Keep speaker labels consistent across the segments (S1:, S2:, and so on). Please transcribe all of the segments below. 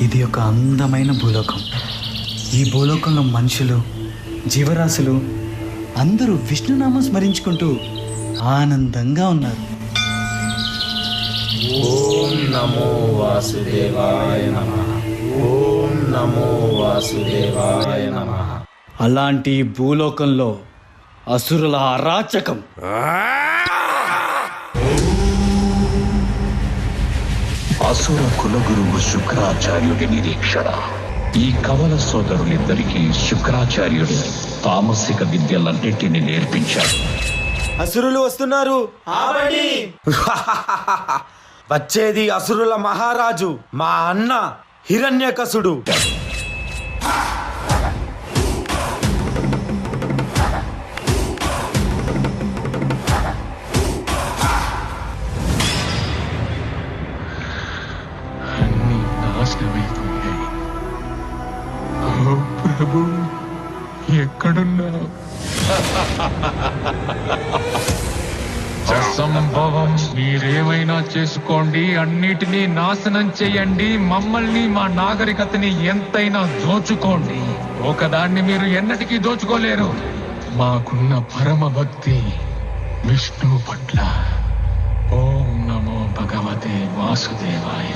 S1: ఇది ఒక అందమైన భూలోకం. ఈ భూలోకంలో మనుషులు, జీవరాశులు అందరూ విష్ణునామం స్మరించుకుంటూ ఆనందంగా ఉన్నారు.
S2: ఓం నమో వాసుదేవాయ నమః. ఓం నమో వాసుదేవాయ నమః.
S1: అలాంటి భూలోకంలో అసురుల అరాచకం.
S3: అసుర కులగురువు శుక్రాచార్యుడి నిరీక్షణ. ఈ కవల సోదరులిద్దరికీ శుక్రాచార్యుడు తామసిక విద్యలన్నింటినీ నేర్పించాడు.
S2: అసురులు వస్తున్నారు. వచ్చేది అసురుల మహారాజు, మా అన్న హిరణ్యకశుడు.
S3: అన్నీ నాశనమైపోయాయి. ఓ ప్రభు, ఎక్కడున్నావు?
S4: అసంభవం. మీరేమైనా చేసుకోండి, అన్నిటినీ నాశనం చేయండి, మమ్మల్ని మా నాగరికతని ఎంతైనా దోచుకోండి. ఒకదాన్ని మీరు ఎన్నటికీ దోచుకోలేరు. మాకున్న పరమ భక్తి విష్ణువు పట్ల. ఓం నమో భగవతే వాసుదేవాయ.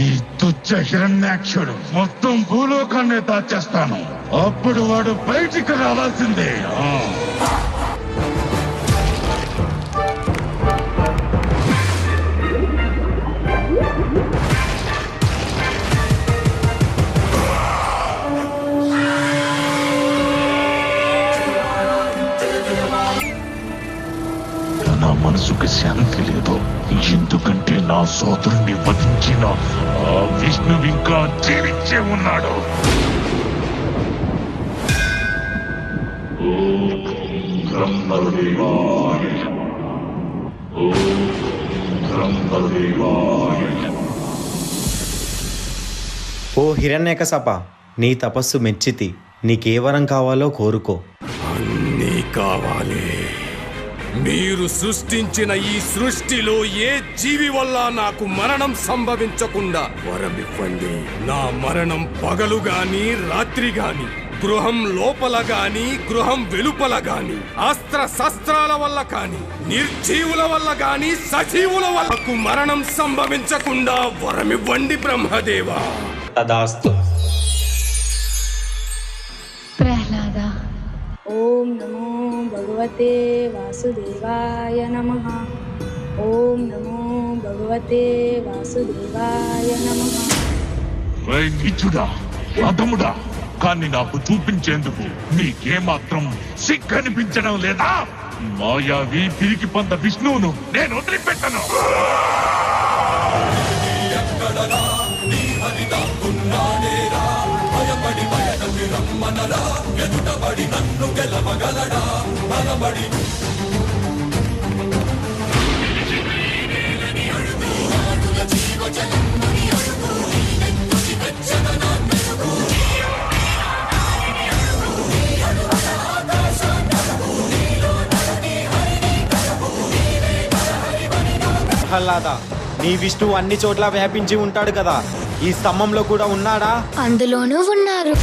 S3: ఈ తుచ్చ హిరణ్యాక్షుడు మొత్తం భూలోకాన్ని దాచేస్తాను. అప్పుడు వాడు బయటికి రావాల్సిందే. నా మనసుకు శాంతి లేదు, ఎందుకంటే నా సోదరుణ్ణి వధించిన ఆ విష్ణువు ఇంకా జీవించే ఉన్నాడు.
S2: ఓ హిరణ్యకశప, నీ తపస్సు మెచ్చితి. నీకే వరం కావాలో కోరుకో.
S5: అన్నీ కావాలి. మీరు సృష్టించిన ఈ సృష్టిలో ఏ జీవి వల్ల నాకు మరణం సంభవించకుండా వరమివ్వండి. నా మరణం పగలు గాని రాత్రి గాని, గృహం లోపల గాని గృహం వెలుపల గాని, అస్త్ర శస్త్రాల వల్ల కాని, నిర్జీవుల వల్ల గాని సజీవుల వల్ల నాకు మరణం సంభవించకుండా వరమివ్వండి బ్రహ్మదేవా.
S2: తదాస్తు.
S6: ప్రహ్లాద. ఓం నమో భగవతే వాసుదేవాయ నమః. ఓం నమో భగవతే వాసుదేవాయ నమః.
S3: నీచుడా, అధముడా, కానీ నాకు చూపించేందుకు నీకేమాత్రం సిగ్గనిపించడం లేదా? మాయావి పిరికి పొంద విష్ణువును నేను వదిలిపెట్టను.
S2: ప్రహ్లాద, నీ విష్ణువు అన్ని చోట్ల వ్యాపించి ఉంటాడు కదా, ఈ స్తంభంలో కూడా ఉన్నాడా?
S6: అందులోనూ ఉన్నారు.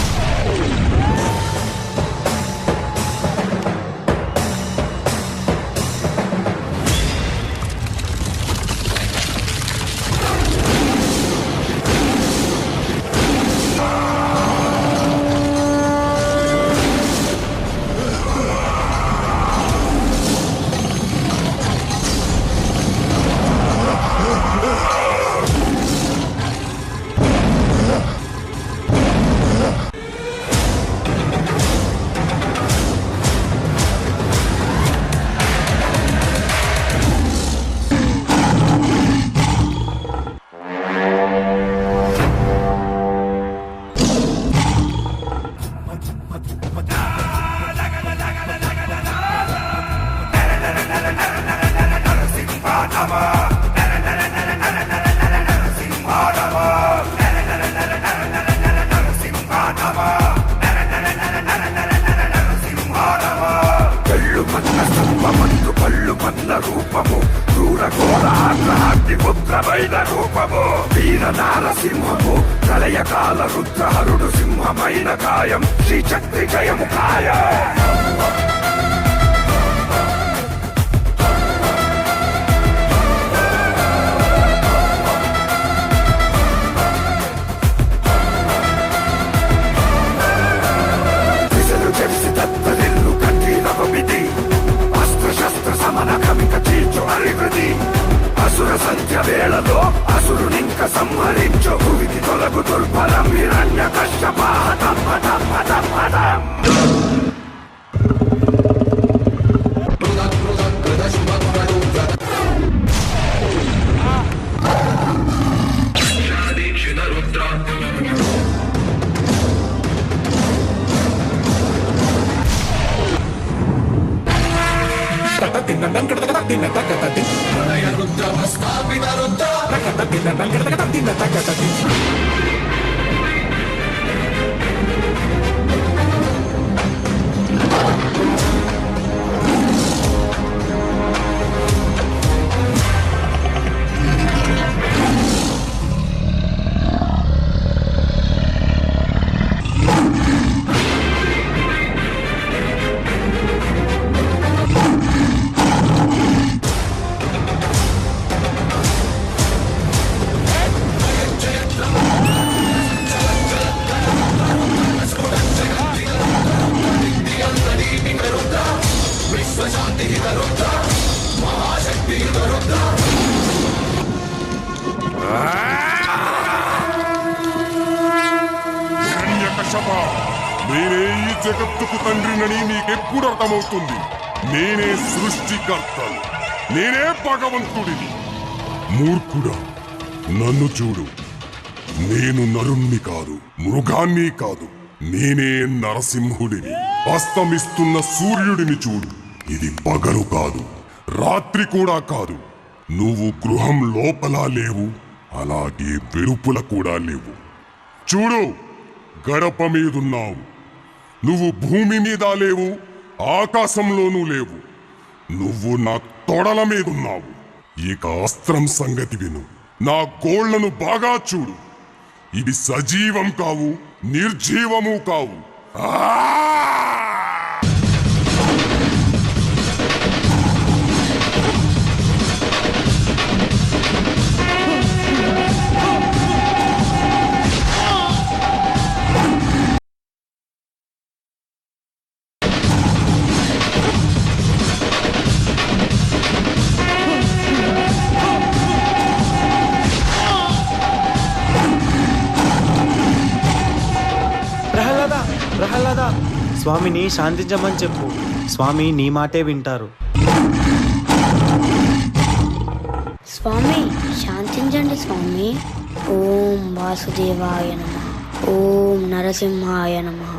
S5: కళ్ళు మన్న సంపమందు
S7: కళ్ళు పన్న రూపము క్రూర ఘోరాగ్రహాగ్ని పుత్రమైన రూపము వీర నారసింహము ప్రళయకాల రుద్రహరుడు సింహమైన కాయం శ్రీచక్రి జయము కాయం అసుర సంధ్య వేళలో అసురునింక సంహరించు భువికి తొలగు దుర్బలం హిరణ్య కశ్యపాహతం పదం పదం పదం
S3: నేనే ఈ జగత్తుకు తండ్రినని నీకెప్పుడు అర్థమవుతుంది? నేనే సృష్టికర్తను, నేనే భగవంతుడిని. మూర్ఖుడా, నన్ను చూడు. నేను నరుణ్ణి కాదు, మృగాన్ని కాదు, నేనే నరసింహుడిని. అస్తమిస్తున్న సూర్యుడిని చూడు. ఇది పగలు కాదు, రాత్రి కూడా కాదు. నువ్వు గృహం లోపల లేవు, అలాగే వెలుపుల కూడా లేవు. చూడు, గడప మీదున్నావు. నువ్వు భూమి మీద లేవు, ఆకాశంలోనూ లేవు. నువ్వు నా తొడల మీదున్నావు. ఇక అస్త్రం సంగతి విను. నా గోళ్లను బాగా చూడు. ఇవి సజీవం కావు, నిర్జీవము కావు.
S2: ప్రహ్లాద, స్వామిని శాంతించమని చెప్పు. స్వామి నీ మాటే వింటారు.
S6: స్వామి శాంతించండి స్వామి. ఓం వాసుదేవాయ నమః. ఓం నరసింహాయ నమః.